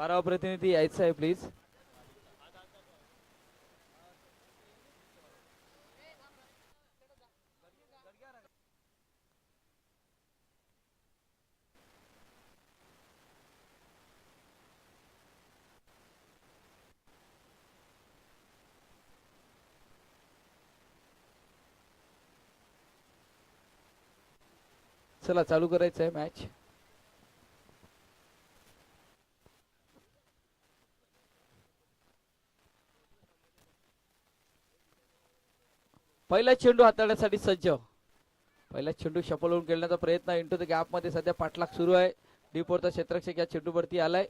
12वा प्रतिनिधी यायचा आहे प्लीज. चला चालू करायचं आहे मॅच. पहिला चेंडू हाताळण्यासाठी सज्ज. पहिला चेंडू शफल होऊन खेळण्याचा प्रयत्न. इंटू द गॅप मध्ये सध्या पाठलाग सुरू आहे. डीपोरचा क्षेत्ररक्षक या चेंडूवरती आलाय.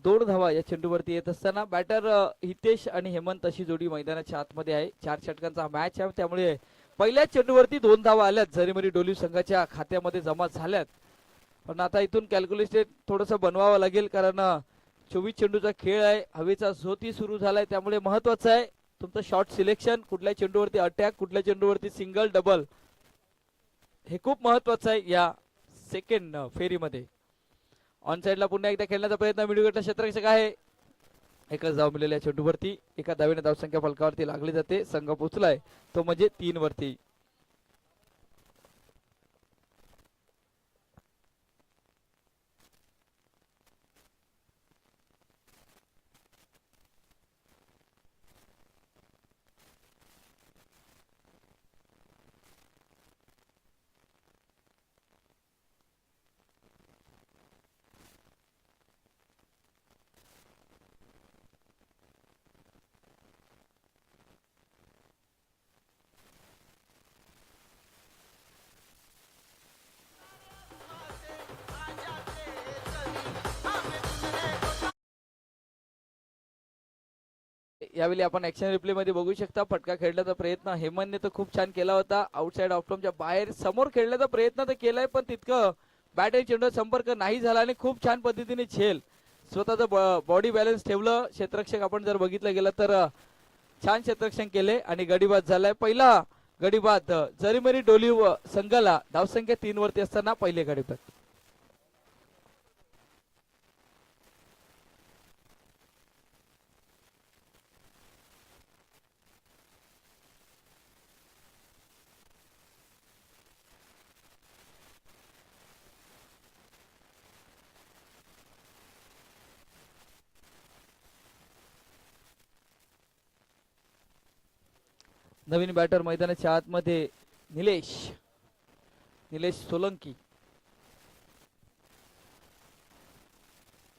2 धावा या चेंडूवरती येत असताना बॅटर हितेश आणि हेमंत अशी जोडी मैदानाच्या आतमध्ये आहे. 4 षटकांचा मॅच आहे, त्यामुळे पहिल्या चेंडूवरती 2 धावा आल्यात. झरीमरी डोलीव संघाच्या खात्यामध्ये जमा झाल्यात. पण आता इथून कॅल्क्युलेशन थोडंसं बनवावं लागेल, कारण 24 चेंडूचा खेळ आहे. हवेचा झोती सुरू झालाय, त्यामुळे महत्वाचं आहे तुमचं शॉट सिलेक्शन. कुठल्या चेंडूवरती अटॅक, कुठल्या चेंडूवरती सिंगल डबल, हे खूप महत्वाचं आहे या सेकंड फेरीमध्ये. ऑन साइडला पुन्हा एकदा खेळण्याचा प्रयत्न. मिडविकेटला क्षेत्ररक्षक आहे. एकच धाव मिळालेल्या चेंडूवरती. एका धावेने धावसंख्या फलकावरती लागली जाते. संघ पोचलाय तो म्हणजे 3 वरती. यावेळी आपण ऍक्शन रिप्ले मध्ये बघू शकता. फटका खेळण्याचा प्रयत्न हेमंतने तर खूप छान केला होता. आउटसाइड ऑफस्टंपच्या बाहेर समोर खेळण्याचा प्रयत्न तर केलाय, पण तितकं बॅट आणि चेंडूचा संपर्क नाही झाला आणि खूप छान पद्धतीने झेल स्वतःचा बॉडी बॅलन्स ठेवलं. क्षेत्ररक्षक आपण जर बघितलं गेलं तर छान क्षेत्ररक्षण केले आणि गडीबाद झालाय. पहिला गडीबाद जरीमरी डोलीव संघाला धावसंख्या 3 वरती असताना पहिले गडीबाद. नवीन बॅटर मैदानाच्या आतमध्ये निलेश निलेश सोलंकी.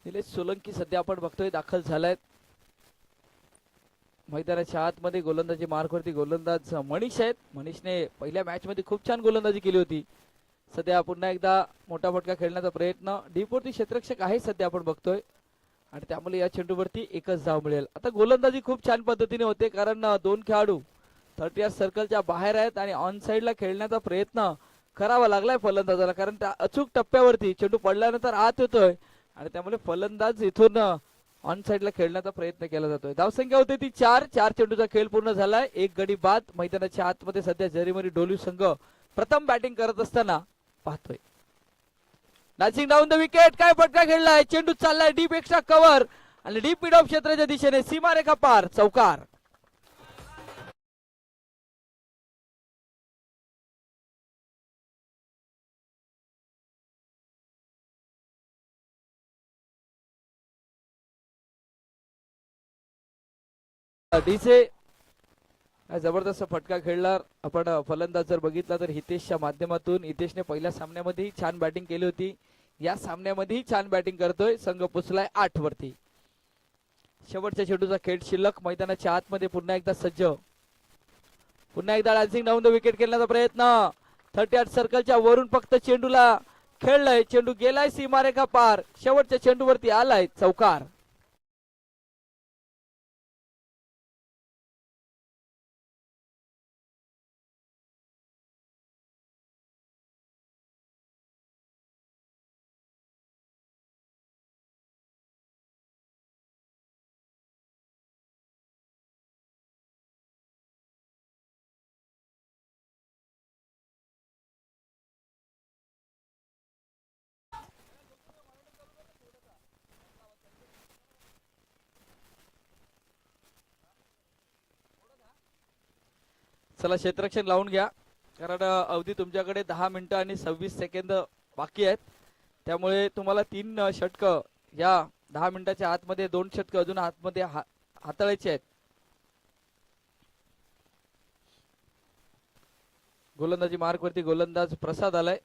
निलेश सोलंकी सध्या आपण बघतोय दाखल झालाय मैदानाच्या आतमध्ये. गोलंदाजी मार्कवरती गोलंदाज मनीष आहेत. मनीषने पहिल्या मॅच मध्ये खूप छान गोलंदाजी केली होती. सध्या पुन्हा एकदा मोठा फटका खेळण्याचा प्रयत्न. डीपवरती क्षेत्ररक्षक आहे सध्या आपण बघतोय, आणि त्यामुळे या चेंडूवरती एकच धाव मिळेल. आता गोलंदाजी खूप छान पद्धतीने होते, कारण 2 खेळाडू 30 सर्कलच्या बाहेर आहेत आणि ऑन साइडला खेळण्याचा प्रयत्न करावा लागलाय फलंदाजाला, कारण त्या अचूक टप्प्यावरती चेंडू पडल्यानंतर आत येतोय आणि त्यामुळे फलंदाज इथून ऑन साइडला खेळण्याचा प्रयत्न केला जातोय. धावसंख्या होते ती 4. 4 चेंडूचा खेळ पूर्ण झालाय. 1 गडी बाद. मैदानाच्या आतमध्ये सध्या जरीमरी डोलीव संघ प्रथम बॅटिंग करत असताना पाहतोय. Dancing down the wicket. काय फटका खेळलाय. चेंडू चाललाय डीप एक्स्ट्रा कव्हर आणि डीप मिड ऑफ क्षेत्राच्या दिशेने सीमारेखा पार. चौकार. डीसे जबरदस्त फटका खेळला. आपण फलंदाज जर बघितला तर हितेशच्या माध्यमातून. हितेशने पहिल्या सामन्यामध्येही छान बॅटिंग केली होती. या सामन्यामध्येही छान बॅटिंग करतोय. संघ पोचलाय 8 वरती. शेवटच्या चेंडूचा खेळ शिल्लक. मैदानाच्या आतमध्ये पुन्हा एकदा सज्ज. पुन्हा एकदा डान्सिंग डाऊन द विकेट खेळण्याचा प्रयत्न. 38 सर्कलच्या वरून फक्त चेंडूला खेळलाय. चेंडू गेलाय सीमारेखा पार. शेवटच्या चेंडूवरती आलाय. चौकार. चला क्षेत्ररक्षण लावून घ्या, कारण अवधी तुमच्याकडे 10 मिनिटं आणि 26 सेकंद बाकी आहेत. त्यामुळे तुम्हाला 3 षटकं या 10 मिनिटाच्या आतमध्ये, 2 षटकं अजून आतमध्ये हाताळायचे आहेत. गोलंदाजी मार्कवरती गोलंदाज प्रसाद आलाय.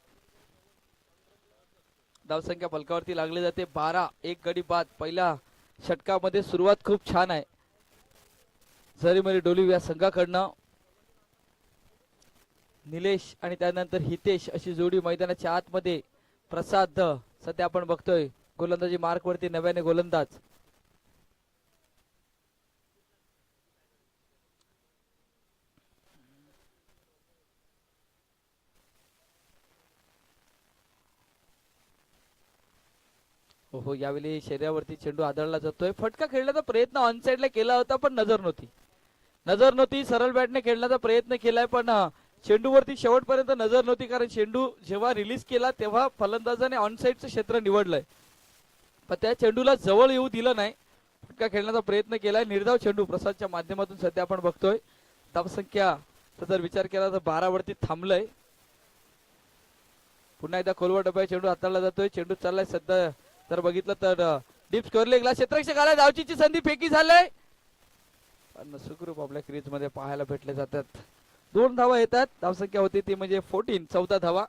धावसंख्या फलकावरती लागली जाते 12. एक गडी बाद. पहिल्या षटकामध्ये सुरुवात खूप छान आहे झरीमरी डोलिव या संघाकडनं. निलेश आणि त्यानंतर हितेश अशी जोडी मैदानाच्या आतमध्ये. प्रसाद सध्या आपण बघतोय गोलंदाजी मार्कवरती नव्याने गोलंदाज. हो, यावेळी शरीरावरती चेंडू आदळला जातोय. फटका खेळण्याचा प्रयत्न ऑन साइडला केला होता पण नजर नव्हती. सरळ बॅटने खेळण्याचा प्रयत्न केलाय पण चेंडूवरती शेवटपर्यंत नजर नव्हती, कारण चेंडू जेव्हा रिलीज केला तेव्हा फलंदाजाने ऑन साइडचं क्षेत्र निवडलंय, पण त्या चेंडूला जवळ येऊ दिलं नाही. फटका खेळण्याचा प्रयत्न केलाय. निर्धाव चेंडू प्रसादच्या माध्यमातून सध्या आपण बघतोय. धावसंख्या जर विचार केला तर 12 वरती थांबलंय. पुन्हा एकदा खोलवर डब्या चेंडू हाताळला जातोय. चेंडू चाललाय सध्या तर बघितलं तर डीप स्कोअर लेगला क्षेत्ररक्षक आलाय. धावचीची संधी फेकी झालंय पण सुखरूप आपल्या क्रीज मध्ये पाहायला भेटले जातात. 2 धावा येतात. धावसंख्या होती ती म्हणजे 14 धावा.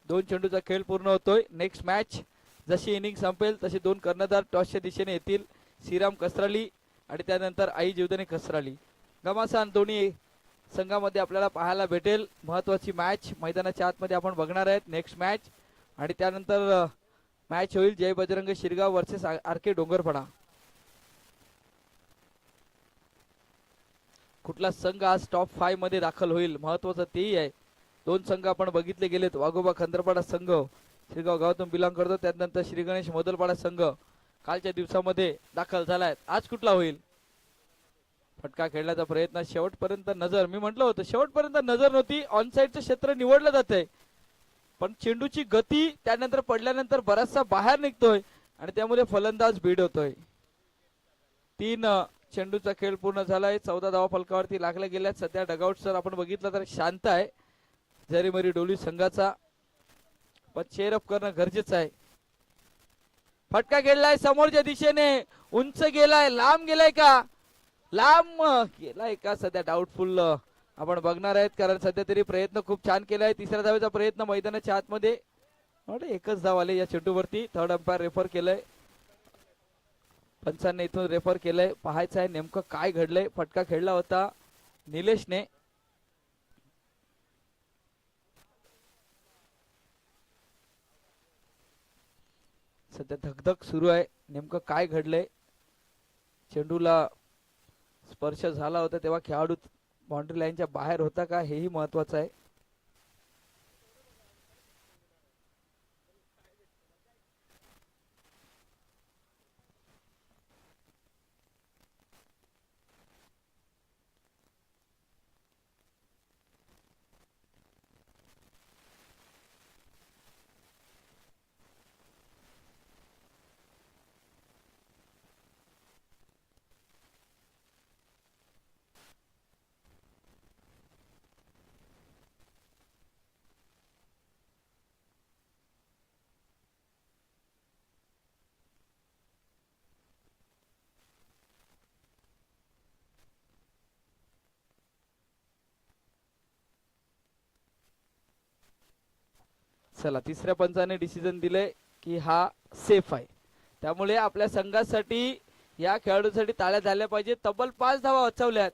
2 चेंडूचा खेळ पूर्ण होतोय. नेक्स्ट मॅच जशी इनिंग संपेल तसे 2 कर्णधार टॉसच्या दिशेने येतील. श्रीराम कसराली आणि त्यानंतर आई जीवदानी कसराली. घमासान दोन्ही संघामध्ये आपल्याला पाहायला भेटेल. महत्वाची मॅच मैदानाच्या आतमध्ये आपण बघणार आहेत. नेक्स्ट मॅच आणि त्यानंतर मॅच होईल जय बजरंग शिरगाव वर्सेस आर.के. डोंगरपडा. कुठला संघ आज टॉप 5 मध्ये दाखल होईल महत्वाचं तेही आहे. 2 संघ आपण बघितले गेलेत. वाघोबा खंदरपाडा संघ शिरगाव गावातून बिलॉंग करतो, त्यानंतर श्री गणेश मोदलपाडा संघ कालच्या दिवसामध्ये दाखल झालाय. आज कुठला होईल? फटका खेळण्याचा प्रयत्न शेवटपर्यंत नजर, मी म्हटलं होतं शेवटपर्यंत नजर नव्हती. ऑन साइडचं क्षेत्र निवडलं जातंय पण चेंडूची गती त्यानंतर पडल्यानंतर बराचसा बाहेर निघतोय आणि त्यामुळे फलंदाज बीड होतोय. 3 चेंडूचा खेळ पूर्ण झालाय. 14 धावा फलकावरती लागल्या गेल्यात. सध्या डगआउट सर आपण बघितलं तर शांत आहे झरीमरी डोली संघाचा, पण चेअरअप करणं गरजेचं आहे. फटका खेळलाय समोरच्या दिशेने, उंच गेलाय, लांब गेलाय का? लांब गेलाय का? सध्या डाऊटफुल आपण बघणार आहेत, कारण सध्या तरी प्रयत्न खूप छान केलाय. 3ऱ्या धावेचा प्रयत्न मैदानाच्या आतमध्ये. एकच धाव आले या चेंडूवरती. थर्ड अंपायर रेफर केलंय, पंचांनी इथून रेफर केलंय. पाहायचं आहे नेमकं काय घडलंय. फटका खेळला होता निलेशने. सध्या धगधग सुरू आहे. नेमकं काय घडलंय? चेंडूला स्पर्श झाला होता तेव्हा खेळाडू बाउंड्री लाईनच्या बाहेर होता का हेही महत्वाचं आहे. चला, 3ऱ्या पंचाने डिसिजन दिले की हा सेफ आहे, त्यामुळे आपल्या संघासाठी या खेळाडूंसाठी ताळ्या झाल्या पाहिजे. तब्बल 5 धावा वाचवल्यात.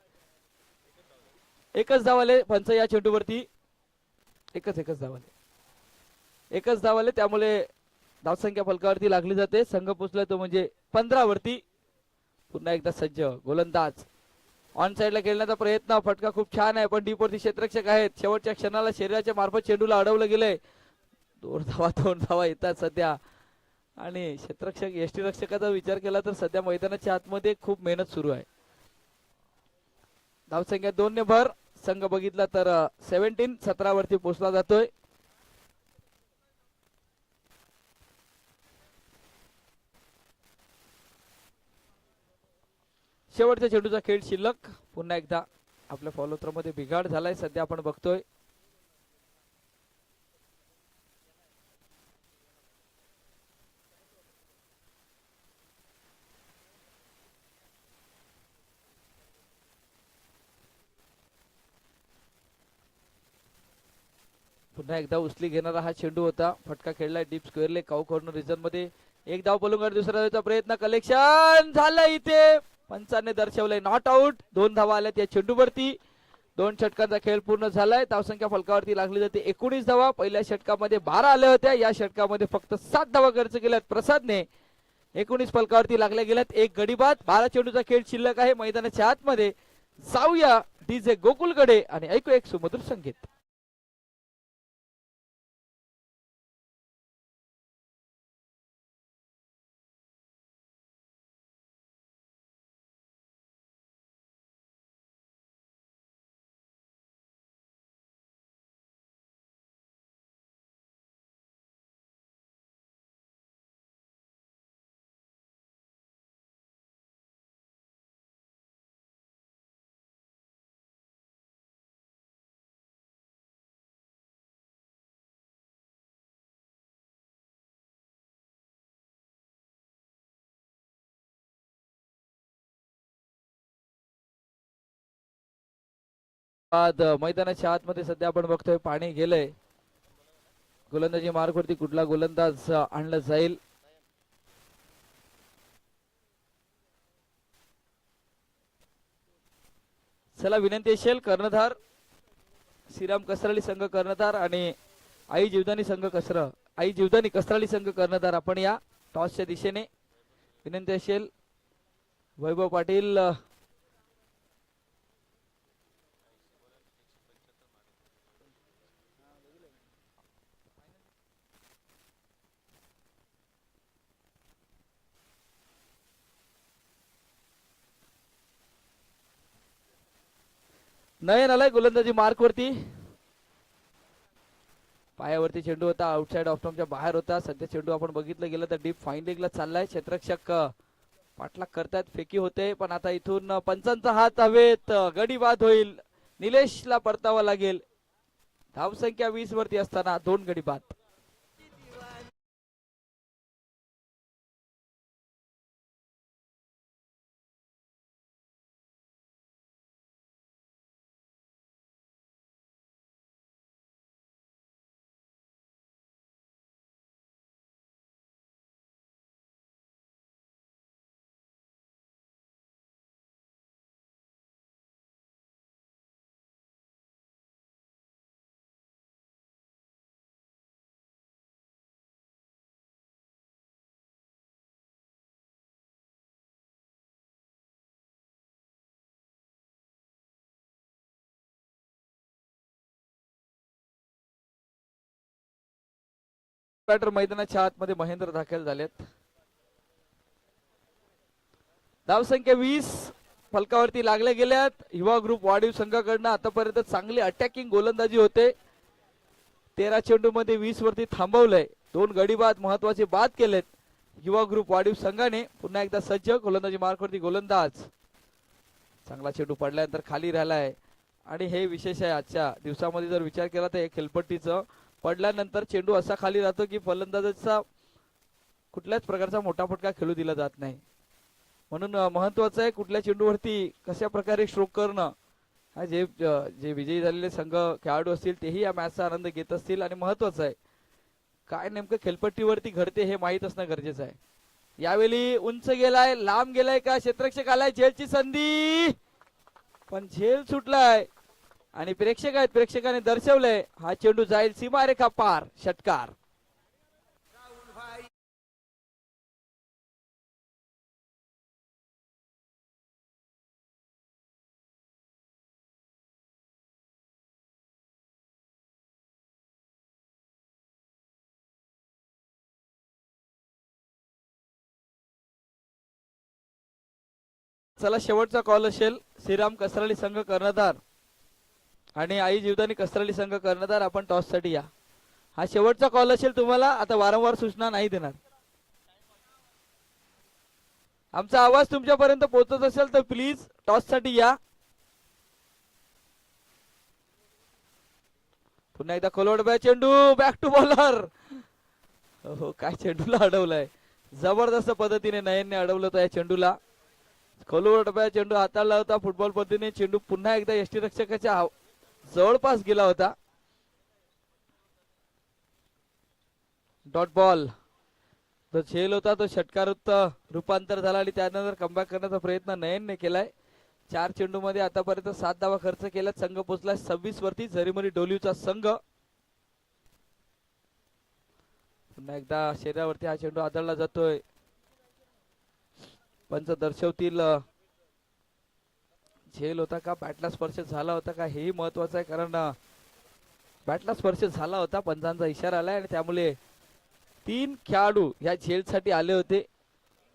एकच धाव आले पंच या चेंडूवरती. एकच धाव आले, त्यामुळे धावसंख्या फलकावरती लागली जाते. संघ पोचला तो म्हणजे 15 वरती. पुन्हा एकदा सज्ज गोलंदाज ऑन साइडला खेळण्याचा प्रयत्न. फटका खूप छान आहे पण डीपवरती क्षेत्ररक्षक आहेत. शेवटच्या क्षणाला शरीराच्या मार्फत चेंडूला अडवलं गेलंय. 2 धावा येतात सध्या. आणि क्षेत्ररक्षक यष्टीरक्षकाचा विचार केला तर सध्या मैदानाच्या आतमध्ये खूप मेहनत सुरू आहे. धावसंख्या 2 ने भर. संघ बघितला तर 17 वरती पोहोचला जातोय. शेवटच्या चेंडूचा खेळ शिल्लक. पुन्हा एकदा आपल्या फॉलोथ्रोमध्ये बिघाड झालाय सध्या आपण बघतोय. पुन्हा एकदा उचली घेणारा हा चेंडू होता. फटका खेळलाय डीप स्क्वेअरले काऊ कॉर्नर रिजन मध्ये. एक धाव पलून दुसरा धावचा प्रयत्न. कलेक्शन झालं इथे. Panchane दर्शवलंय not out. 2 धावा आल्यात या चेंडूवरती. 2 षटकांचा खेळ पूर्ण झालाय. धावसंख्या फलकावरती लागली जाते 19 धावा. पहिल्या षटकामध्ये 12 आल्या होत्या. या षटकामध्ये फक्त 7 धावा खर्च केल्यात प्रसादने. 19 फलकावरती लागल्या गेल्यात. एक गडी बाद. 12 चेंडूचा खेळ शिल्लक आहे मैदानाच्या आतमध्ये. जाऊया डीजे गोकुलकडे आणि ऐकू एक सुमधुर संगीत. मैदानाच्या आतमध्ये सध्या आपण बघतोय पाणी गेलंय. गोलंदाजी मार्गवरती कुठला गोलंदाज आणला जाईल. चला विनंती असेल कर्णधार श्रीराम कसराळी संघ कर्णधार आणि आई जीवदानी कसराळी संघ कर्णधार आपण या टॉसच्या दिशेने. विनंती असेल वैभव पाटील नयन आलाय गोलंदाजी मार्क वरती. पायावरती चेंडू होता. आउटसाइड ऑफ स्टंपच्या बाहेर होता. सध्या चेंडू आपण बघितलं गेलं तर डीप फाईन लेगला चाललाय. क्षेत्ररक्षक पाठलाग करतायत. फेकी होते पण आता इथून पंचांचा हात हवेत. गडी बाद होईल. निलेशला परतावा लागेल. धावसंख्या 20 वरती असताना 2 गडी बाद. बॅटर मैदानाच्या आतमध्ये महेंद्र दाखल झालेत. धावसंख्या 20 फलकावरती लागल्या गेल्यात. युवा ग्रुप वाढीव संघाकडनं आतापर्यंत चांगली अटॅकिंग गोलंदाजी होते. 13 चेंडू मध्ये 20 वरती थांबवलंय. 2 गडी बाद महत्वाचे बाद केलेत युवा ग्रुप वाढीव संघाने. पुन्हा एकदा सज्ज गोलंदाजी मार्कवरती गोलंदाज. चांगला चेंडू पडल्यानंतर खाली राहिलाय आणि हे विशेष आहे आजच्या दिवसामध्ये. जर विचार केला तर खेळपट्टीचं पडल्यानंतर चेंडू असा खाली राहतो की फलंदाजाचा कुठल्याच प्रकारचा मोठा फटका खेळू दिला जात नाही. म्हणून महत्वाचं आहे कुठल्या चेंडूवरती कशा प्रकारे स्ट्रोक करणं. जे जे विजयी झालेले संघ खेळाडू असतील तेही या मॅचचा आनंद घेत असतील आणि महत्वाचं आहे काय नेमकं खेळपट्टीवरती घडते हे माहीत असणं गरजेचं आहे. यावेळी उंच गेलाय, लांब गेलाय का, क्षेत्ररक्षक आलाय, झेलची संधी पण झेल सुटलाय आणि प्रेक्षक आहेत. प्रेक्षकाने दर्शवलंय हा चेंडू जाईल सीमारेखा पार. षटकार. चला शेवटचा कॉल असेल. श्रीराम कसराळी संघ कर्णधार आणि आई जीवदानी कसराळी संघ कर्णधार आपण टॉस साठी या. हा शेवटचा कॉल असेल. तुम्हाला आता वारंवार सूचना नाही देणार. आमचा आवाज तुमच्यापर्यंत पोहोचत असेल तर प्लीज टॉस साठी या. पुन्हा एकदा खोलवड चेंडू बॅक टू बॉलर. हो काय चेंडूला अडवलाय, जबरदस्त पद्धतीने नयनने अडवलं होतं या चेंडूला. खोलवड चेंडू हाताळला होता फुटबॉल पद्धतीने. चेंडू पुन्हा एकदा यष्टीरक्षकाच्या जवळपास गेला होता. Dot ball. तो झेल होता तो षटकारात रूपांतर झाला आणि त्यानंतर कमबॅक करण्याचा प्रयत्न नयनने केलाय. 4 चेंडू मध्ये आतापर्यंत 7 धावा खर्च केल्यात. संघ पोहोचला 26 वरती. झरीमरी डोलीवचा संघ. पुन्हा एकदा शरीरावरती हा चेंडू आदळला जातोय. पंच दर्शवतील झेल होता का बॅटला स्पर्श झाला होता का हेही महत्वाचं आहे, कारण बॅटला स्पर्श झाला होता. पंचांचा इशारा आलाय आणि त्यामुळे 3 खेळाडू या झेल साठी आले होते.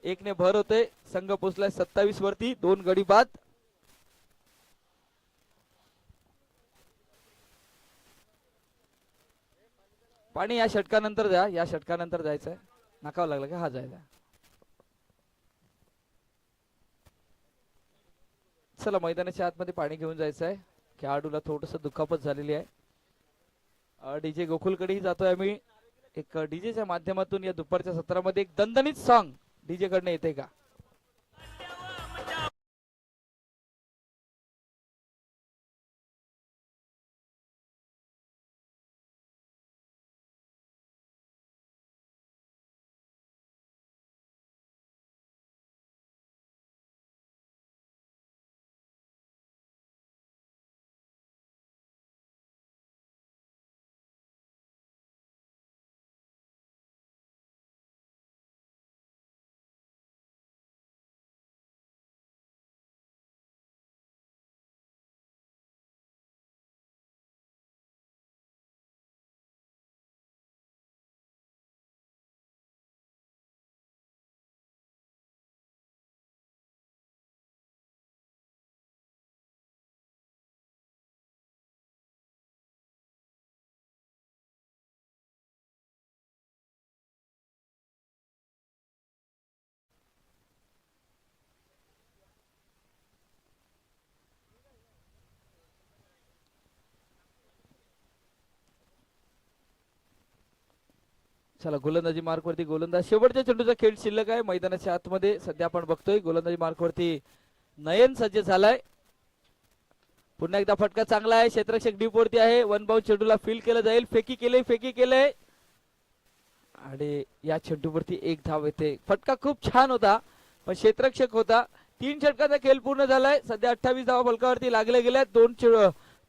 एकने भर होते. संघ पोहोचलाय 27 वरती. 2 गडी बाद. पाणी या षटकानंतर द्या. या षटकानंतर जायचंय. नाकावं लागलं का? हा जायला. चला मैदानाच्या आतमध्ये पाणी घेऊन जायचं आहे. खेळाडूला थोडस दुखापत झालेली आहे. डीजे गोकुलकडेही जातोय आम्ही. एक डीजेच्या माध्यमातून या दुपारच्या सत्रामध्ये एक दणदणीत सॉन्ग डीजे कडनं येते का? चला गोलंदाजी मार्कवरती गोलंदाज. शेवटच्या चेंडूचा खेळ शिल्लक आहे मैदानाच्या आतमध्ये. सध्या आपण बघतोय गोलंदाजी मार्कवरती नयन सज्ज झालाय. पुन्हा एकदा फटका चांगला आहे. क्षेत्ररक्षक डीप वरती आहे. 1 बाउंड चेंडूला फील केलं जाईल. फेकी केले आणि या चेंडूवरती 1 धाव येते. फटका खूप छान होता पण क्षेत्ररक्षक होता. 3 षटकाचा खेळ पूर्ण झालाय. सध्या 28 धावा फलकावरती लागल्या गेल्यात.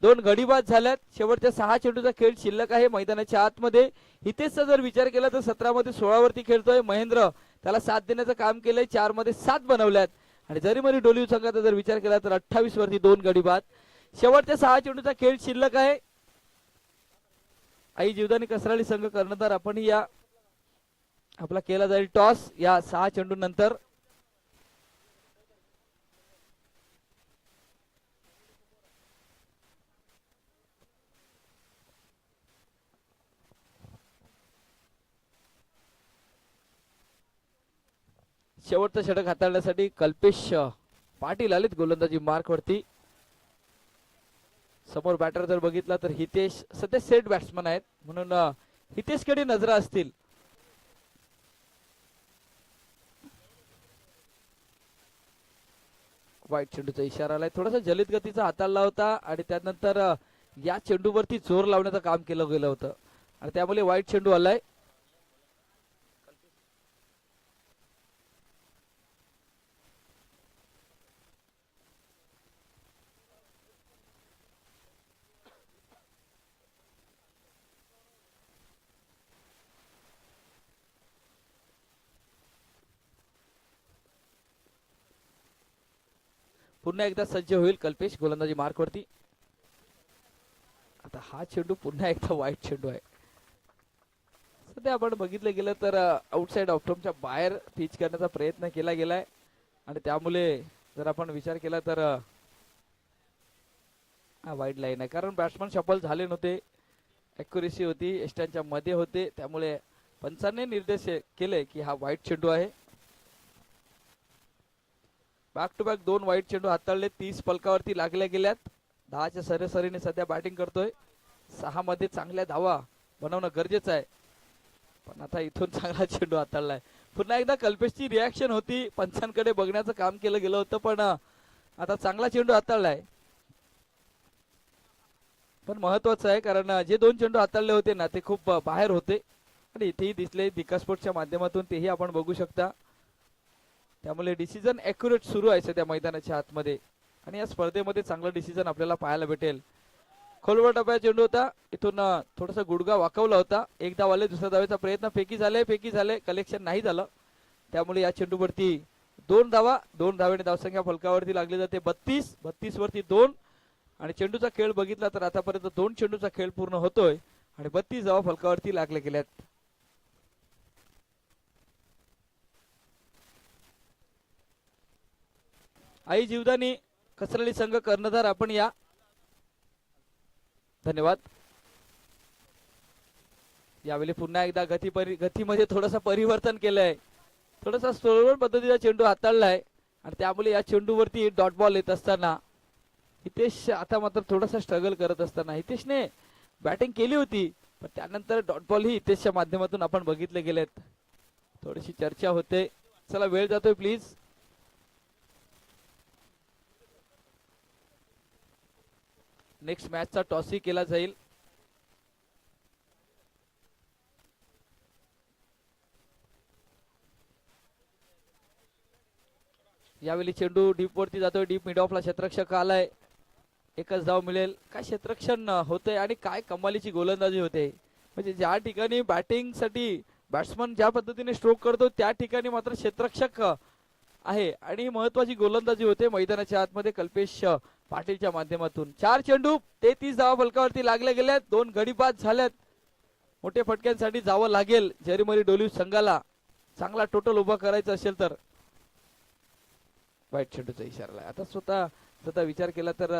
2 गडी बाद झाल्यात. शेवटच्या 6 चेंडूचा खेळ शिल्लक आहे मैदानाच्या आतमध्ये. हितेशचा जर विचार केला तर 17 मध्ये 16 वरती खेळतोय. महेंद्र त्याला 7 देण्याचं काम केलंय. 4 मध्ये 7 बनवल्यात. आणि जरी मरी डोलीव संघाचा जर विचार केला तर 28 वरती 2 गडी बाद. शेवटच्या 6 चेंडूचा खेळ शिल्लक आहे. आई जीवदानी कसराळी संघ कर्णधार आपण या आपला केला जाईल टॉस या 6 चेंडू नंतर. शेवटचं षटक हाताळण्यासाठी कल्पेश पाटील आलेत गोलंदाजी मार्क वरती. समोर बॅटर जर बघितला तर हितेश सध्या सेट बॅट्समन आहेत म्हणून हितेशकडे नजरा असतील. वाईट चेंडूचा इशारा आलाय. थोडासा जलित गतीचा हाताळला होता आणि त्यानंतर या चेंडूवरती जोर लावण्याचं काम केलं गेलं होतं आणि त्यामुळे वाईट चेंडू आलाय. पुन्हा एकदा सज्ज होईल कल्पेश गोलंदाजी मार्क वरती. आता हा चेंडू पुन्हा एकदा वाईट चेंडू आहे. सध्या आपण बघितलं गेलं तर आउटसाइड ऑफ्टॉमच्या बाहेर पिच करण्याचा प्रयत्न केला गेलाय आणि त्यामुळे जर आपण विचार केला तर हा वाईट लाईन आहे, कारण बॅट्समन शफल झाले नव्हते. ॲक्युरेसी होती, एस्टांच्या मध्ये होते, त्यामुळे पंचांनी निर्देश केले की हा वाईट चेंडू आहे. बॅक टू बॅक 2 वाईट चेंडू हाताळले. 30 फलकावरती लागल्या गेल्यात. 10च्या सरासरीने सध्या बॅटिंग करतोय. 6 मध्ये चांगल्या धावा बनवणं गरजेचं आहे. पण आता इथून चांगला चेंडू हाताळलाय. पुन्हा एकदा कल्पेशची रिॲक्शन होती, पंचांकडे बघण्याचं काम केलं गेलं होतं, पण आता चांगला चेंडू हाताळलाय. पण महत्वाचं आहे कारण जे 2 चेंडू हाताळले होते ना ते खूप बाहेर होते आणि इथेही दिसले दिका स्पोर्ट्सच्या माध्यमातून, तेही आपण बघू शकता. त्यामुळे डिसिजन ॲक्युरेट सुरू आहे सध्या मैदानाच्या आतमध्ये आणि या स्पर्धेमध्ये चांगलं डिसिजन आपल्याला पाहायला भेटेल. खोलवर टप्प्याचा चेंडू होता, इथून थोडासा गुडगा वाकवला होता. एक धाव आले, दुसऱ्या धावेचा प्रयत्न, फेकी झाले, कलेक्शन नाही झालं. त्यामुळे या चेंडूवरती 2 धावा, 2 धावेने धावसंख्या फलकावरती लागली जाते 32 वरती 2. आणि चेंडूचा खेळ बघितला तर आतापर्यंत 2 चेंडूचा खेळ पूर्ण होतोय आणि 32 धावा फलकावरती लागले गेल्यात. आई जीवदानी कसरली संघ कर्णधार आपण या. धन्यवाद. यावेळी पुन्हा एकदा गतीमध्ये थोडंसं परिवर्तन केलंय, थोडासा स्लोवर पद्धतीचा चेंडू हाताळलाय आणि त्यामुळे या चेंडूवरती डॉट बॉल येत असताना हितेश आता मात्र थोडासा स्ट्रगल करत असताना हितेशने बॅटिंग केली होती, पण त्यानंतर डॉट बॉल ही हितेशच्या माध्यमातून आपण बघितले गेलेत. थोडीशी चर्चा होते. चला वेळ जातोय प्लीज. नेक्स्ट मॅचचा टॉसही केला जाईल. यावेळी चेंडू डीप वरती जातोय, डीप मिड ऑफला क्षेत्ररक्षक आलाय, एकच धाव मिळेल. काय क्षेत्ररक्षण होतंय आणि काय कमालीची गोलंदाजी होते. म्हणजे ज्या ठिकाणी बॅटिंग साठी बॅट्समन ज्या पद्धतीने स्ट्रोक करतो त्या ठिकाणी मात्र क्षेत्ररक्षक आहे आणि महत्वाची गोलंदाजी होते मैदानाच्या आतमध्ये कल्पेश पाटीलच्या माध्यमातून. 4 चेंडू 33 धावा फलकावरती लागले गेल्यात, 2 गडी बाद झाल्यात. मोठ्या फटक्यांसाठी जावं लागेल जरीमरी डोलिव्ह संघाला चांगला टोटल उभा करायचा असेल तर. वाईट चेंडूचा इशारा. आता स्वतः विचार केला तर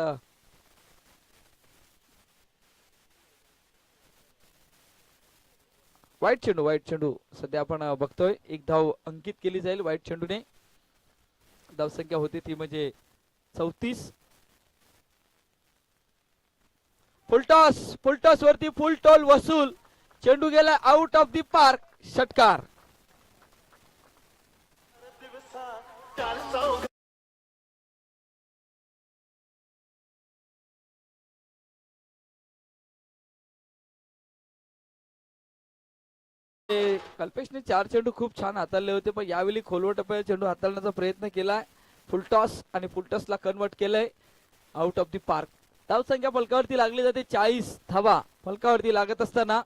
वाईट चेंडू सध्या आपण बघतोय. 1 धाव अंकित केली जाईल वाईट चेंडूने. धावसंख्या होती ती म्हणजे 34. फुलटॉस वरती फुल टॉल वसूल, चेंडू गेला आउट ऑफ दी पार्क, षटकार. कल्पेशने 4 चेंडू खूप छान हाताळले होते, पण यावेळी खोलवर टप्प्याचा चेंडू हाताळण्याचा प्रयत्न केलाय. फुलटॉस आणि फुलटॉसला कन्वर्ट केलंय आउट ऑफ दी पार्क. धावसंख्या फलकावरती लागली जाते 40 धावा फलकावरती लागत असताना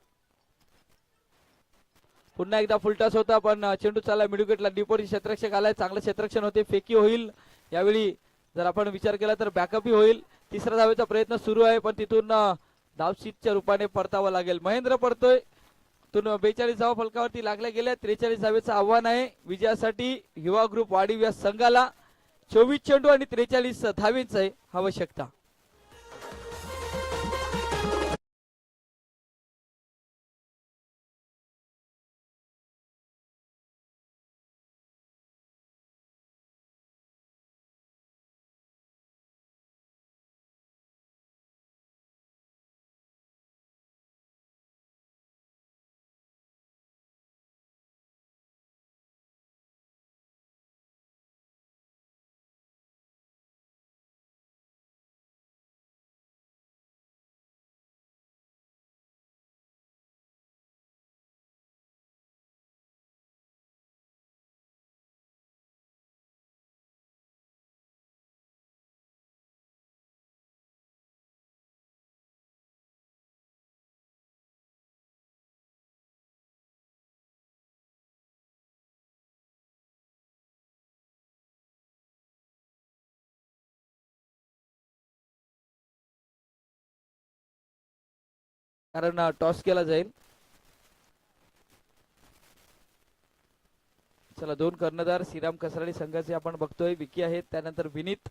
पुन्हा एकदा फुलटॉस होता, पण चेंडू चालला मिडविकेटला. डीपोरी क्षेत्ररक्षक आलाय, चांगलं क्षेत्ररक्षण होते, फेकी होईल. यावेळी जर आपण विचार केला तर बॅकअपही होईल. 3रा धावेचा प्रयत्न सुरू आहे, पण तिथून धावशीतच्या रूपाने परतावं लागेल. महेंद्र पडतोय. 42 धावा फलकावरती लागल्या गेल्या. 43 धावेचं आव्हान आहे विजयासाठी युवा ग्रुप वाढीव या संघाला. 24 चेंडू आणि 43 धावेच आहे आवश्यकता. कारण टॉस केला जाईल. चला 2 कर्णधार श्रीराम कसराळी संघाचे आपण बघतोय, विकी आहेत, त्यानंतर विनीत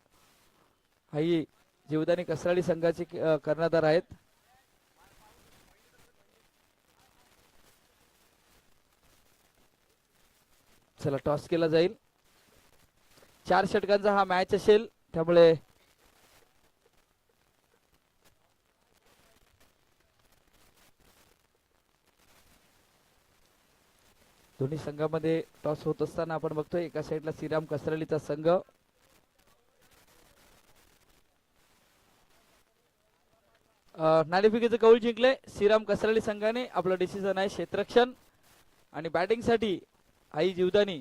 हाई जीवदानी कसराळी संघाचे कर्णधार आहेत. चला टॉस केला जाईल. 4 षटकांचा हा मॅच असेल, त्यामुळे दोन्ही संघामध्ये टॉस होत असताना आपण बघतोय एका साईडला श्रीराम कसरलीचा संघ नाणेफेकीचं कौल जिंकले श्रीराम कसरली संघाने. आपलं डिसिजन आहे क्षेत्ररक्षण. आणि बॅटिंग साठी आई जीवदानी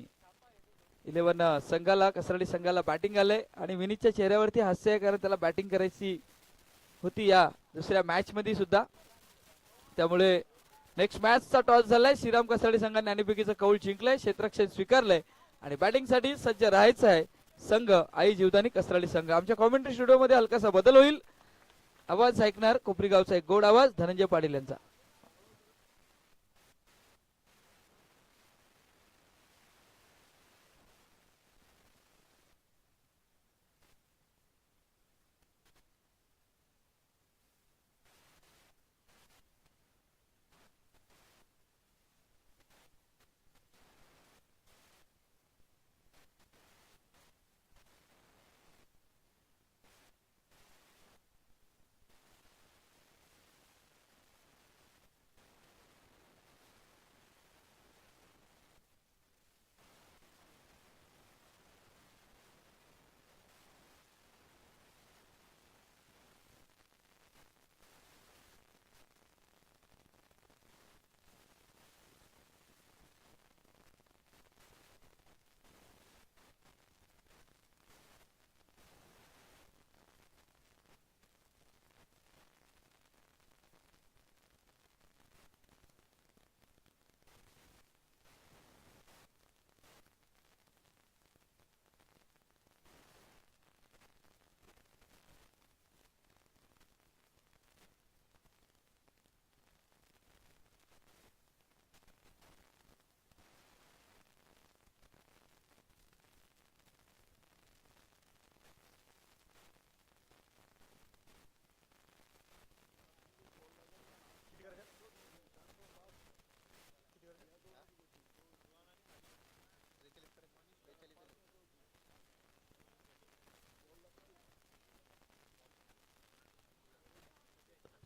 11 संघाला कसरली संघाला बॅटिंग आलंय आणि विनीतच्या चेहऱ्यावरती हास्य आहे कारण त्याला बॅटिंग करायची होती या दुसऱ्या मॅच मध्ये सुद्धा. त्यामुळे नेक्स्ट मॅचचा टॉस झालाय. श्रीराम कसरली संघाने नाणेफेकीचं कौल जिंकलंय, क्षेत्ररक्षण स्वीकारलंय आणि बॅटिंग साठी सज्ज राहायचं आहे संघ आई जीवदानी कसरली संघ. आमच्या कॉमेंट्री स्टुडिओ मध्ये हलकासा बदल होईल. आवाज ऐकणार कोपरी गावचा एक गोड आवाज धनंजय पाटील यांचा.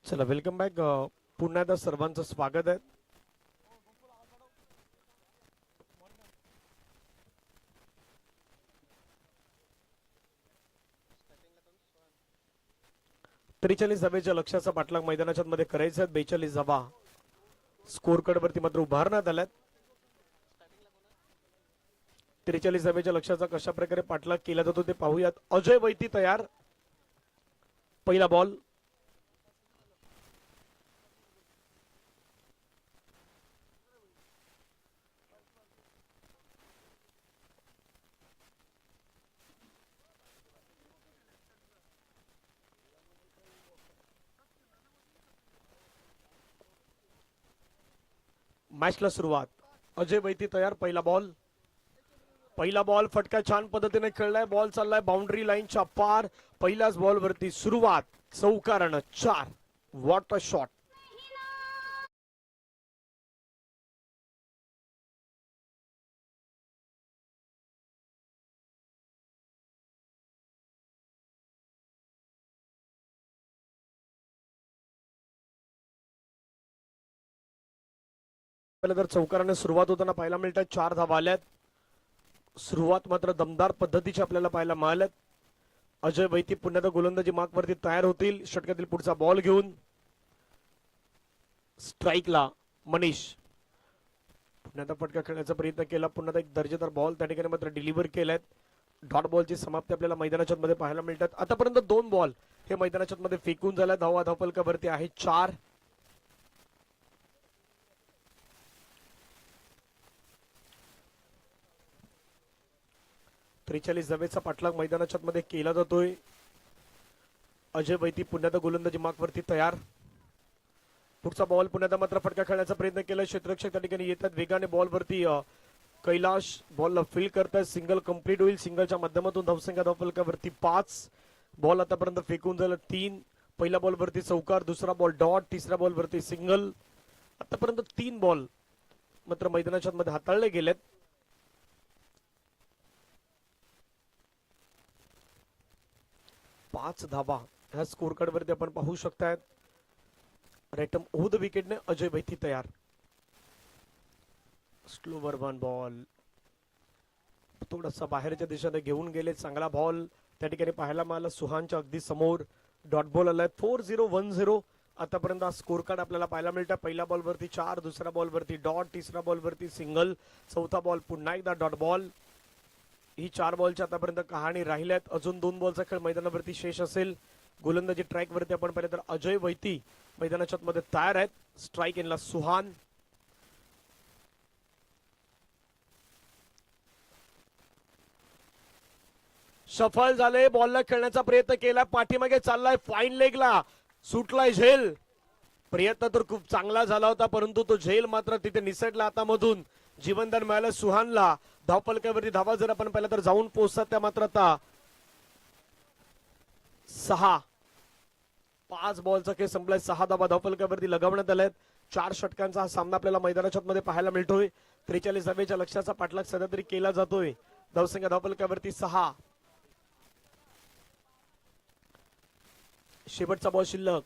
चला वेलकम बॅक. पुन्हा एकदा सर्वांचं स्वागत आहे. त्रेचाळीस धावेच्या लक्ष्याचा पाठलाग मैदानाच्या मध्ये करायचा. 42 धावा स्कोर कार्ड वरती मात्र उभारण्यात आल्यात. 43 धावेच्या लक्ष्याचा कशा प्रकारे पाठलाग केला जातो ते पाहूयात. अजय वैती तयार. पहिला बॉल. मॅचला सुरुवात. अजय वैती तयार. पहिला बॉल. पहिला बॉल फटका छान पद्धतीने खेळलाय. बॉल चाललाय बाउंड्री लाईनच्या पार. पहिल्याच बॉल वरती सुरुवात. चौकारानं 4. What a shot. तर चौकाराने सुरुवात होताना पाहायला मिळतात. 4 धावा आल्यात. सुरुवात मात्र दमदार पद्धतीची आपल्याला पाहायला मिळाल्यात. अजय वैती पुन्हा एकदा गोलंदाजी मार्क वरती तयार होतील. षटकातील पुढचा बॉल घेऊन. स्ट्राईकला मनीष. पुन्हा एकदा फटका खेळण्याचा प्रयत्न केला. पुन्हा एकदा एक दर्जेदार बॉल त्या ठिकाणी मात्र डिलिव्हर केलाय. डॉट बॉलची समाप्ती आपल्याला मैदानाच्या मध्ये पाहायला मिळतात. आतापर्यंत 2 बॉल हे मैदानाच्या मध्ये फेकून झाल्या. धावा धावफलकावरती आहे 4. त्रेचाळीस धावेचा पाठलाग मैदानाच्या मध्ये केला जातोय. अजय वैती पुन्हा एकदा गोलंदाजी मार्क वरती तयार. पुढचा बॉल पुन्हा एकदा मात्र फटका खेळण्याचा प्रयत्न केला. क्षेत्ररक्षक त्या ठिकाणी येतात वेगाने बॉल वरती. कैलाश बॉलला फील्ड करतात. सिंगल कंप्लीट होईल. सिंगलच्या माध्यमातून धावसंख्या धावफलकावरती 5. बॉल आतापर्यंत फेकून झालं 3. पहिल्या बॉल वरती चौकार. दुसरा बॉल डॉट. तिसऱ्या बॉल वरती सिंगल. आतापर्यंत 3 बॉल मात्र मैदानाच्या मध्ये हाताळले गेलेत. 5 धावा ह्या स्कोर कार्ड वरती आपण पाहू शकताय. रेटम ओव्हर द विकेटने अजय वैती तयार. स्लोवर वन बॉल थोडासा बाहेरच्या दिशेने घेऊन गेले. चांगला बॉल त्या ठिकाणी पाहायला मिळाला सुहानच्या अगदी समोर. डॉट बॉल आलाय 4-0-1-0. आतापर्यंत स्कोर कार्ड आपल्याला पाहायला मिळतं. पहिल्या बॉल वरती 4, दुसऱ्या बॉल वरती डॉट, तिसऱ्या बॉल वरती सिंगल, चौथा बॉल पुन्हा एकदा डॉट बॉल. ही 4 बॉलची आतापर्यंत कहाणी राहिल्यात. अजून 2 बॉलचा खेळ मैदानावरती शेष असेल. गोलंदाजी ट्रॅक वरती आपण पाहिलं तर अजय वैती मैदानाच्या मध्ये तयार आहेत. स्ट्राईक एनला सुहान. सफल झाले. बॉलला खेळण्याचा प्रयत्न केला. पाठीमागे चाललाय फाईन लेगला. सुटलाय झेल. प्रयत्न तर खूप चांगला झाला होता परंतु तो झेल मात्र तिथे निसटला. हातामधून जीवनदान मिळालं सुहानला. धावपलकावरती धावा जर आपण पाहिलं तर जाऊन पोहोचतात त्या मात्र आता 6. 5 बॉलचा खेळ संपलाय. 6 धावा धावपलकावरती लगावण्यात आल्यात. 4 षटकांचा हा सामना आपल्याला मैदानाच्या मध्ये पाहायला मिळतोय. 43 धावेच्या लक्ष्याचा पाठलाग सध्या तरी केला जातोय. धावसंख्या धावपलकावरती 6. शेवटचा बॉल शिल्लक.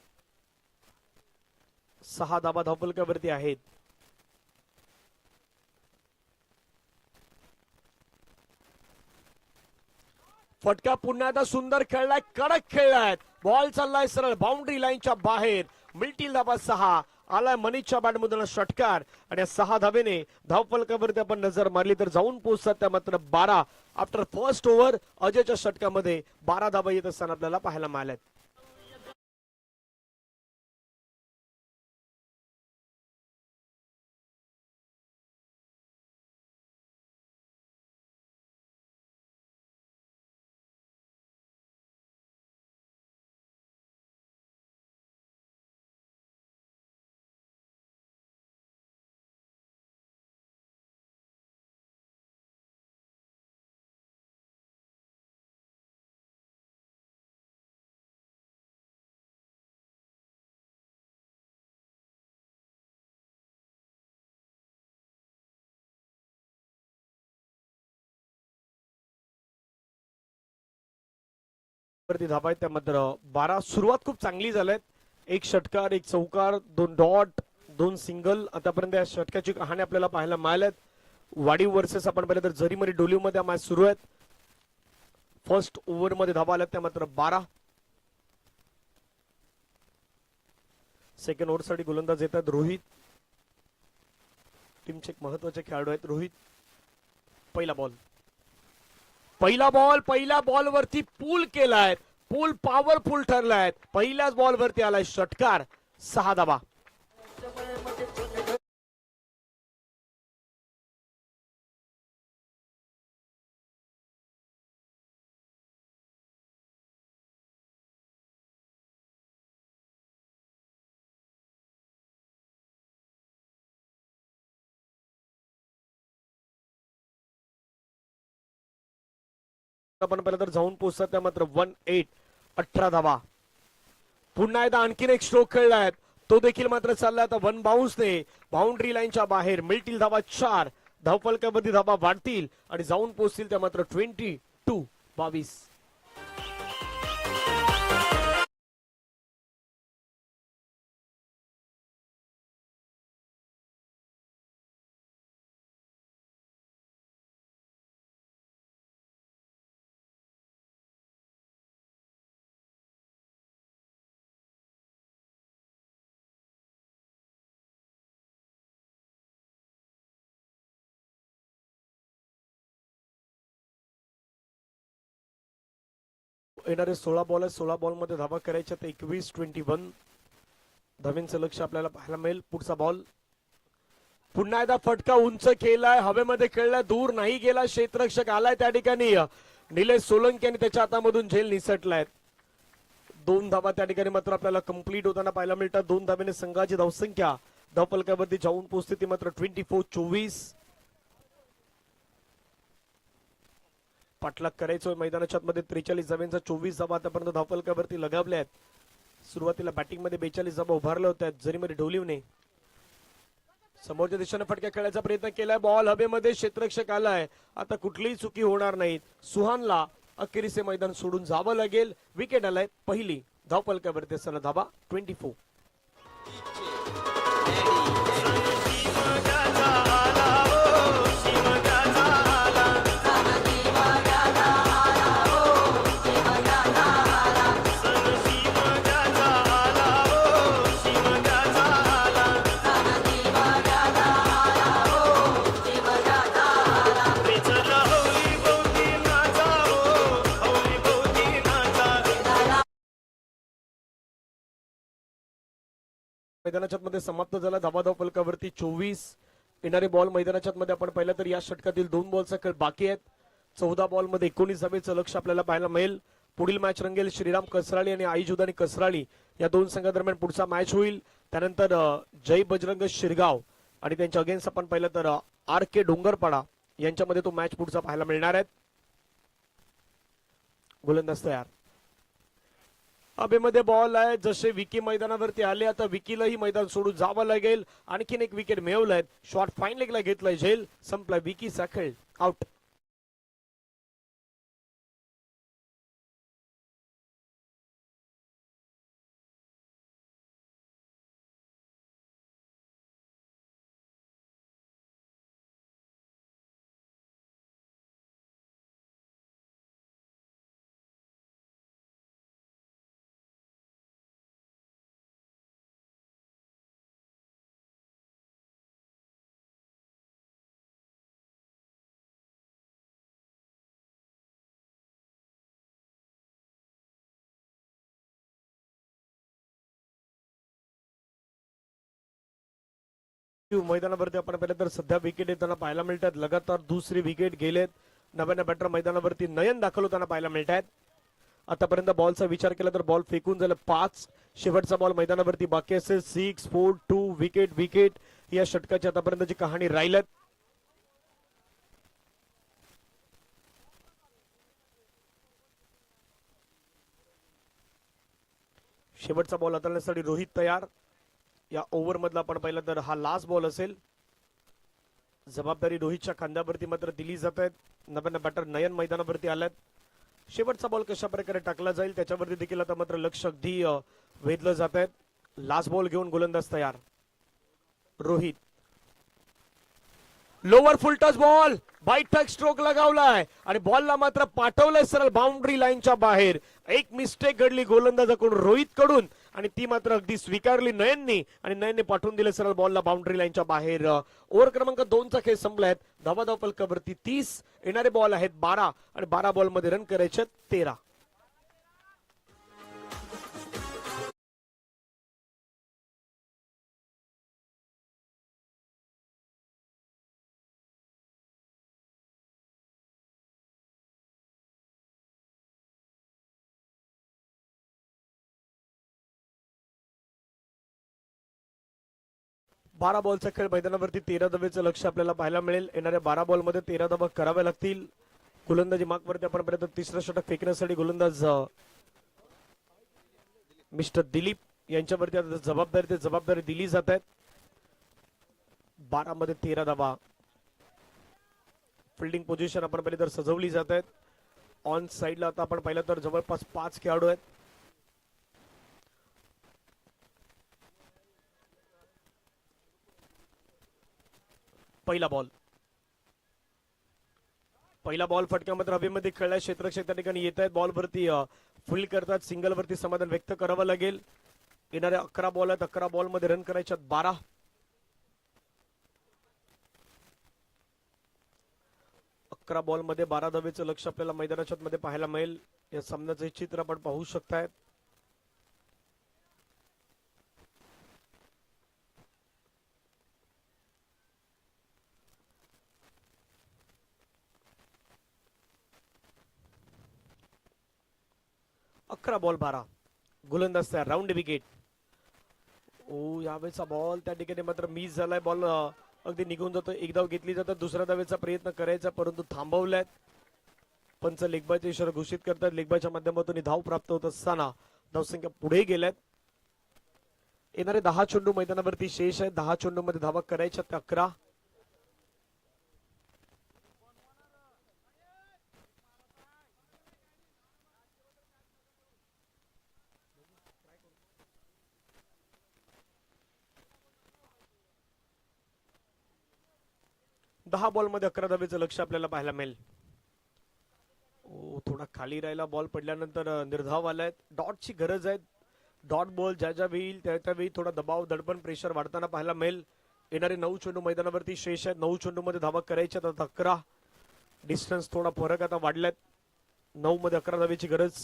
6 धावा धावपलकावरती आहेत. फटका पुन्हा एकदा सुंदर खेळलाय. कडक खेळलाय. बॉल चाललाय सरळ बाउंड्री लाईनच्या बाहेर. मिळतील धावा 6. आलाय मनीषच्या बॅटमधून षटकार आणि या 6 धावेने धावपलकावरती आपण नजर मारली तर जाऊन पोहोचतात त्या मात्र 12. आफ्टर फर्स्ट ओव्हर अजयच्या षटकामध्ये 12 धावा येत असताना आपल्याला पाहायला मिळाल्यात. वरती धावा आहेत त्या मात्र 12. सुरुवात खूप चांगली झाल्यात. 1 षटकार, 1 चौकार, 2 डॉट, 2 सिंगल. आतापर्यंत या षटकाची कहाणी आपल्याला पाहायला मिळाल्यात. वाडीव वर्सेस आपण पाहिलं तर जरीमरी डोलीव मध्ये मॅच सुरू आहेत. फर्स्ट ओव्हर मध्ये धावा आल्यात त्या मात्र 12. सेकंड ओव्हर साठी गोलंदाज येतात रोहित. टीमचे एक महत्वाचे खेळाडू आहेत रोहित. पहिल्या बॉल वरती पूल केलाय. पूल पॉवरफुल ठरलाय. पहिल्याच बॉल वरती आलाय षटकार. 6 धावा. आपण पाहिलं तर जाऊन पोहोचतात त्या मात्र 1-8. 18 धावा. पुन्हा एकदा आणखीन एक स्ट्रोक खेळलाय. तो देखील मात्र चाललाय आता 1 बाउन्सने बाउंड्री लाईनच्या बाहेर. मिळतील धावा 4. धावपलकावरती धावा वाढतील आणि जाऊन पोहोचतील त्या मात्र 22. येणारे 16 बॉल आहेत. 16 बॉल मध्ये धावा करायच्या. 21-21 धावेंचं लक्ष आपल्याला पाहायला मिळेल. पुढचा बॉल पुन्हा एकदा फटका उंच केलाय. हवेमध्ये खेळलाय. दूर नाही गेला. क्षेत्ररक्षक आलाय त्या ठिकाणी. निलेश सोलंकी आणि त्याच्या हातामधून झेल निसटलाय. 2 धावा त्या ठिकाणी मात्र आपल्याला कंप्लीट होताना पाहायला मिळतात. 2 धावेने संघाची धावसंख्या धावपलकावरती जाऊन पोहोचते ती मात्र 24-24. पाठलाग करायचोय मैदानाच्या मध्ये. 43 धाव्यांचा 24 धावा आतापर्यंत धावपलकावरती लगावल्या आहेत. सुरुवातीला बॅटिंग मध्ये 42 धावा उभारल्या होत्या जरीमरी डोलीवने. समोरच्या दिशेने फटका खेळायचा प्रयत्न केलाय. बॉल हवेमध्ये. क्षेत्ररक्षक आलाय. आता कुठलीही चुकी होणार नाही. सुहानला अखेरीस हे मैदान सोडून जावं लागेल. विकेट आलाय पहिली. धावपलकावरती असताना धावा 24. मैदानाच्या मध्ये समाप्त झाला. धाबाधाव फलकावरती 24. येणारे बॉल मैदानाच्या मध्ये आपण पाहिलं तर या षटकातील 2 बॉलचा खेळ बाकी आहेत. 14 बॉल मध्ये 19 धावेचं लक्ष आपल्याला पाहायला मिळेल. पुढील मॅच रंगेल श्रीराम कसराळी आणि आई जुदानी कसराळी या 2 संघादरम्यान पुढचा मॅच होईल. त्यानंतर जय बजरंग शिरगाव आणि त्यांच्या अगेन्स्ट आपण पाहिलं तर आर के डोंगरपाडा यांच्यामध्ये तो मॅच पुढचा पाहायला मिळणार आहे. गोलंदाज तयार. अबेमध्ये बॉल आहे. जसे विकी मैदानावरती आले आता विकीलाही मैदान सोडून जावं लागेल. आणखीन एक विकेट मिळवलाय. शॉट फाईन लेगला घेतलाय. झेल संपलाय. विकीचा खेळ आउट. मैदानावरती आपण पाहिलं तर सध्या विकेट येताना पाहायला मिळतात. लगातार दुसरी विकेट गेलेत. नव्याने बॅटर मैदानावरती नयन दाखल होताना पाहायला मिळतात. आतापर्यंत बॉलचा विचार केला तर बॉल फेकून झालं 5. शेवटचा बॉल मैदानावरती बाकी असेल. 6 4 2 विकेट विकेट या षटकाची आतापर्यंतची कहाणी राहिल्यात. शेवटचा बॉल हाताळण्यासाठी रोहित तयार. या ओव्हर मधला आपण पाहिलं तर हा लास्ट बॉल असेल. जबाबदारी रोहितच्या खांद्यावरती मात्र दिली जात आहे. नव्याने बॅटर नयन मैदानावरती आल्यात. शेवटचा बॉल कशा प्रकारे टाकला जाईल त्याच्यावरती देखील आता मात्र लक्ष अगदी वेधलं जात आहे. लास्ट बॉल घेऊन गोलंदाज तयार. Rohit lower full touch ball bite stroke लगावलाय आणि बॉलला मात्र पाठवलंय सरळ बाउंड्री लाईनच्या बाहेर. एक मिस्टेक घडली गोलंदाजाकडून रोहित कडून आणि ती मात्र अगदी स्वीकारली नयननी आणि नयनने पाठवून दिले सरळ बॉलला बाउंड्री लाईनच्या बाहेर. ओव्हर क्रमांक 2 चा खेळ संपलाय. धावाधाव फलकावरती 30. येणारे बॉल आहेत 12 आणि 12 बॉल मध्ये रन करायचे 13. बारा बॉलचा खेळ मैदानावरती 13 धावेचं लक्ष आपल्याला पाहायला मिळेल. येणाऱ्या 12 बॉल मध्ये 13 धावा कराव्या लागतील. गोलंदाजी मार्कवरती आपण पर्यंत तिसरं षटक फेकण्यासाठी गोलंदाज मिस्टर दिलीप यांच्यावरती आता जबाबदारी दिली जात आहेत. 12 मध्ये 13 धावा. फिल्डिंग पोझिशन आपण पाहिलं तर सजवली जात आहेत. ऑन साइडला आता आपण पाहिलं तर जवळपास 5 खेळाडू आहेत. पहिला बॉल फटका मात्र हवेमध्ये खेळलाय. क्षेत्ररक्षक त्या ठिकाणी येत आहेत. बॉल वरती फील्ड करतात. सिंगल वरती समाधान व्यक्त करावं लागेल. येणारे 11 बॉल आहेत. 11 बॉल मध्ये रन करायच्यात 12. 11 बॉल मध्ये 12 धावेचं लक्ष आपल्याला मैदानाच्या मध्ये पाहायला मिळेल. या सामन्याचं चित्र आपण पाहू शकताय. अकरा बॉल 12. गोलंदाज तयार. Round wicket. यावेळेचा बॉल त्या ठिकाणी मात्र मिस झालाय. बॉल अगदी निघून जातो. एक धाव घेतली जातात. दुसऱ्या धावेचा प्रयत्न करायचा परंतु थांबवलाय. पंच लेगबायचा इशारा घोषित करतात. लेगबायच्या माध्यमातून धाव प्राप्त होत असताना धावसंख्या पुढे गेल्यात. येणारे 10 चेंडू मैदानावरती शेष आहेत. 10 चेंडू मध्ये धावा करायच्या 11. दहा बॉल मध्ये 11 धावेचं लक्ष आपल्याला पाहायला मिळेल. थोडा खाली राहिला. बॉल पडल्यानंतर निर्धाव आलाय. डॉटची गरज आहे. डॉट बॉल ज्या होईल त्यावेळी थोडा दबाव दडपण प्रेशर वाढताना पाहायला मिळेल. येणारे 9 चेंडू मैदानावरती शेष आहेत. 9 चेंडू मध्ये धावा करायच्या 11. डिस्टन्स थोडा फरक आता वाढलाय. 9 मध्ये 11 धावेची गरज.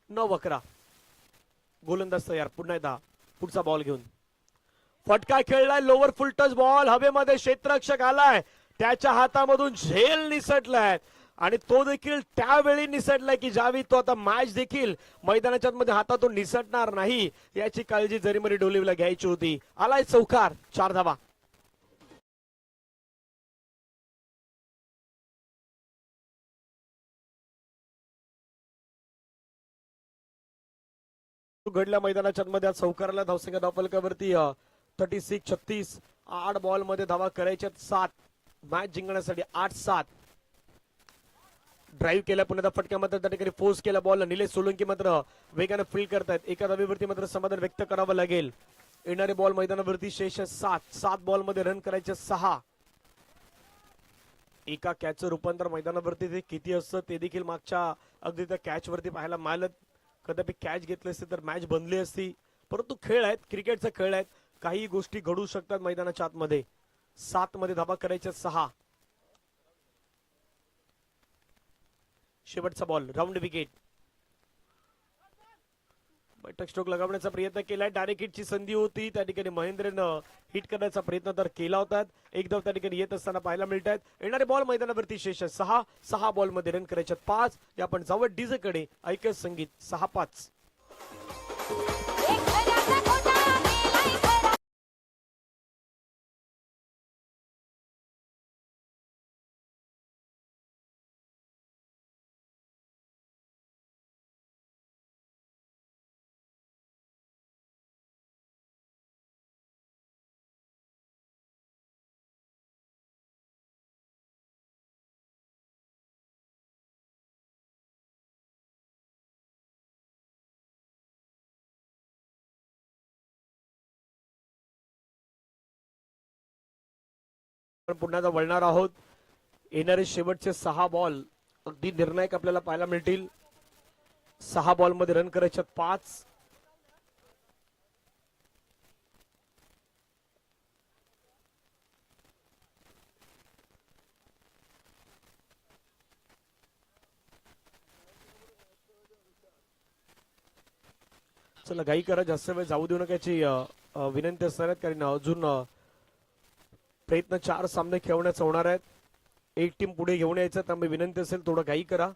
9-11. गोलंदाज तयार. पुन्हा एकदा पुढचा बॉल घेऊन फटका खेळलाय. लोअर फुल टच बॉल हवेमध्ये क्षेत्ररक्षक आलाय, त्याच्या हातामधून झेल निसटलाय आणि तो देखील त्यावेळी निसटलाय की ज्यावेळी तो आता मॅच देखील मैदानाच्या मध्ये हातातून निसटणार नाही याची काळजी जरीमरी डोलीवला घ्यायची होती. आलाय चौकार. 4 धावा. घडल्या मैदानाच्या मध्ये आज चौकाराला धावसंख्या धावफलकावरती 36-36. 8 बॉल मध्ये धावा करायच्यात 7. मॅच जिंकण्यासाठी 8-7. ड्राईव्ह केला पुन्हा फटक्या मात्र त्या ठिकाणी फोर्स केला बॉल. निलेश सोलंकी मात्र वेगाने फील्ड करतायत. एका धावेवरती मात्र समाधान व्यक्त करावं लागेल. येणारे बॉल मैदानावरती शेष 7. 7 बॉल मध्ये रन करायचे 6. एका कॅचचं रूपांतर मैदानावरती ते किती असतं ते देखील मागच्या अगदी त्या कॅच वरती पाहायला मिळालं. कदापि कॅच घेतले असते तर मॅच बनली असती, परंतु खेळ आहेत, क्रिकेटचा खेळ आहेत, काही गोष्टी घडू शकतात मैदानाच्या आतमध्ये. 7 मध्ये धावा करायच्या 6. शेवटचा बॉल राऊंड विकेट. बैठक स्ट्रोक लगावण्याचा प्रयत्न केलाय. डायरेक्ट हिटची संधी होती त्या ठिकाणी महेंद्रनं हिट करण्याचा प्रयत्न तर केला होता. एकदम त्या ठिकाणी येत असताना पाहायला मिळत आहेत. येणारे बॉल मैदानावरती शेष 6. 6 बॉल मध्ये रन करायचे 5. या आपण जावं डीजे कडे. ऐकत संगीत 6-5. पुन्हा एकदा वळणार आहोत. येणारे शेवटचे 6 बॉल अगदी निर्णायक आपल्याला पाहायला मिळतील. 6 बॉल मध्ये रन करायचे 5. चला घाई करा, जास्त वेळ जाऊ देऊ नका याची विनंती असणार आहे, कारण अजून प्रयत्न 4 सामने खेळवण्याचा होणार आहेत. एक टीम पुढे घेऊन यायचं, त्यामुळे विनंती असेल थोडं घाई करा.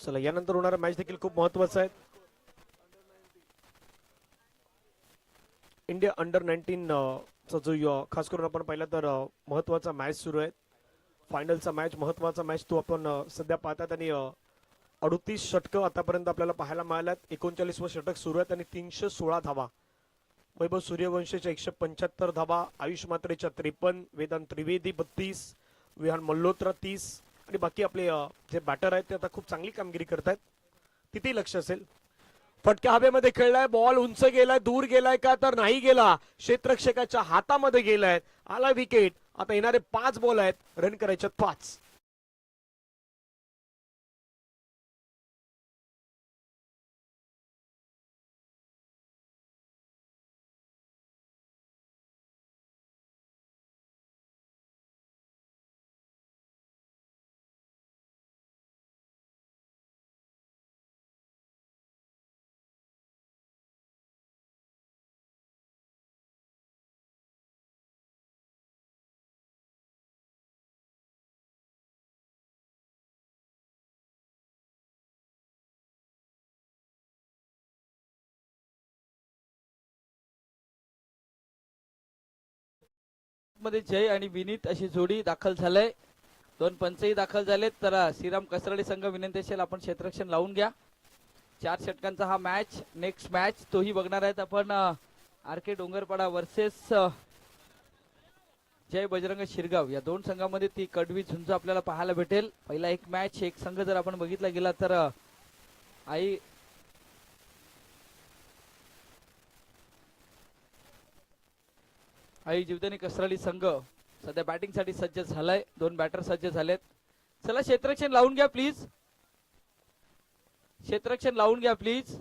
चला यानंतर होणारा मॅच देखील खूप महत्वाचा आहे. इंडिया अंडर 19 चा जो खास करून आपण पाहिला तर महत्वाचा मॅच सुरू आहे. फायनलचा मॅच, महत्वाचा मॅच तो आपण सध्या पाहतात. आणि 38 षटकं आतापर्यंत आपल्याला पाहायला मिळाल्यात. 39व षटक सुरू आहे आणि 316 धावा. वैभव सूर्यवंशीच्या 175 धावा, आयुष मात्रेच्या 53, वेदांत त्रिवेदी 32, विहान मल्होत्रा 30 आणि बाकी आपले जे बॅटर आहेत ते आता खूप चांगली कामगिरी करतायत. तिथेही लक्ष असेल. फटका हवेमध्ये खेळलाय, बॉल उंच गेलाय, दूर गेलाय का तर नाही गेला, क्षेत्ररक्षकाच्या हातामध्ये गेलाय. आला विकेट. आता येणारे 5 बॉल आहेत, रन करायचे 5. मध्ये जय आणि विनीत अशी जोडी दाखल झालंय. 2 पंचही दाखल झालेत. तर श्रीराम कसरडे संघ विनंती असेल आपण क्षेत्ररक्षण लावून घ्या. 4 षटकांचा हा मॅच, नेक्स्ट मॅच तोही बघणार आहेत आपण. आर के डोंगरपाडा वर्सेस जय बजरंग शिरगाव या 2 संघामध्ये ती कडवी झुंज आपल्याला पाहायला भेटेल. पहिला एक मॅच, एक संघ जर आपण बघितला गेला तर आई जीवदानी कसराली संघ सध्या बॅटिंग साठी सज्ज झालाय. 2 बॅटर सज्ज झालेत. चला क्षेत्ररक्षण लावून घ्या प्लीज. क्षेत्ररक्षण लावून घ्या प्लीज.